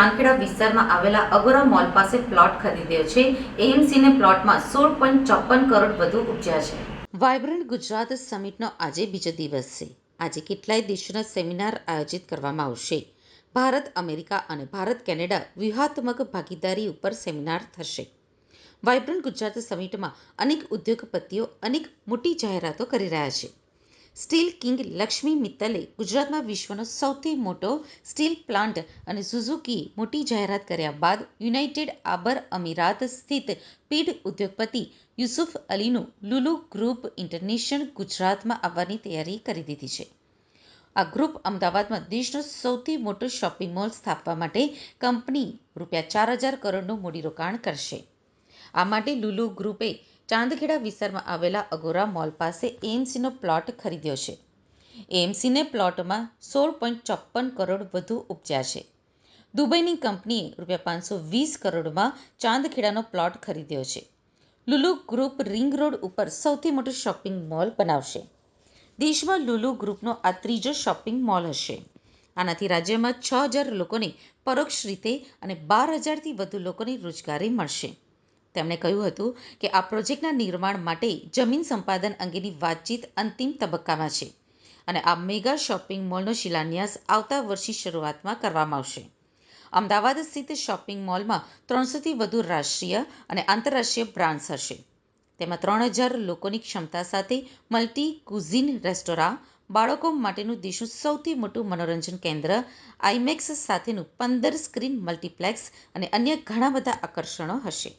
ચાંદખેડા વિસ્તારમાં આવેલા Agora mall પાસે પ્લોટ ખરીદ્યો છે. એએમસીને પ્લોટમાં 16.54 કરોડ વધુ ઉપજ્યા છે. વાયબ્રન્ટ ગુજરાત સમિટનો આજે બીજો દિવસ છે. આજે કેટલાય દેશોના સેમિનાર આયોજિત કરવામાં આવશે. ભારત અમેરિકા અને ભારત કેનેડા વ્યૂહાત્મક ભાગીદારી ઉપર સેમિનાર થશે. વાયબ્રન્ટ ગુજરાત સમિટમાં અનેક ઉદ્યોગપતિઓ અનેક મોટી જાહેરાતો કરી રહ્યા છે. સ્ટીલ કિંગ લક્ષ્મી મિત્તલે ગુજરાતમાં વિશ્વનો સૌથી મોટો સ્ટીલ પ્લાન્ટ અને સુઝુકીએ મોટી જાહેરાત કર્યા બાદ યુનાઇટેડ આરબ અમીરાત સ્થિત પીઢ ઉદ્યોગપતિ યુસુફ અલીનું લુલુ ગ્રુપ ઇન્ટરનેશનલ ગુજરાતમાં આવવાની તૈયારી કરી દીધી છે. આ ગ્રુપ અમદાવાદમાં દેશનો સૌથી મોટો શોપિંગ મોલ સ્થાપવા માટે કંપની ₹4,000 કરોડનું મૂડીરોકાણ કરશે. આ માટે લુલુ ગ્રુપે ચાંદખેડા વિસ્તારમાં આવેલા અગોરા મોલ પાસે એએમસીનો પ્લોટ ખરીદ્યો છે. એએમસીને પ્લોટમાં 16.54 કરોડ વધુ ઉપજ્યા છે. દુબઈની કંપનીએ ₹520 કરોડમાં ચાંદખેડાનો પ્લોટ ખરીદ્યો છે. લુલુ ગ્રુપ રિંગ રોડ ઉપર સૌથી મોટો શોપિંગ મોલ બનાવશે. દેશમાં લુલુ ગ્રુપનો આ ત્રીજો શોપિંગ મોલ હશે. આનાથી રાજ્યમાં 6,000 લોકોને પરોક્ષ રીતે અને 12,000થી વધુ લોકોને રોજગારી મળશે. તેમણે કહ્યું હતું કે આ પ્રોજેક્ટના નિર્માણ માટે જમીન સંપાદન અંગેની વાતચીત અંતિમ તબક્કામાં છે અને આ મેગા શોપિંગ મોલનો શિલાન્યાસ આવતા વર્ષની શરૂઆતમાં કરવામાં આવશે. અમદાવાદ સ્થિત શોપિંગ મોલમાં 300થી વધુ રાષ્ટ્રીય અને આંતરરાષ્ટ્રીય બ્રાન્ડ્સ હશે. તેમાં 3,000 લોકોની ક્ષમતા સાથે મલ્ટી કુઝિન રેસ્ટોરાં, બાળકો માટેનું દેશનું સૌથી મોટું મનોરંજન કેન્દ્ર, આઈમેક્સ સાથેનું 15 સ્ક્રીન મલ્ટીપ્લેક્સ અને અન્ય ઘણા બધા આકર્ષણો હશે.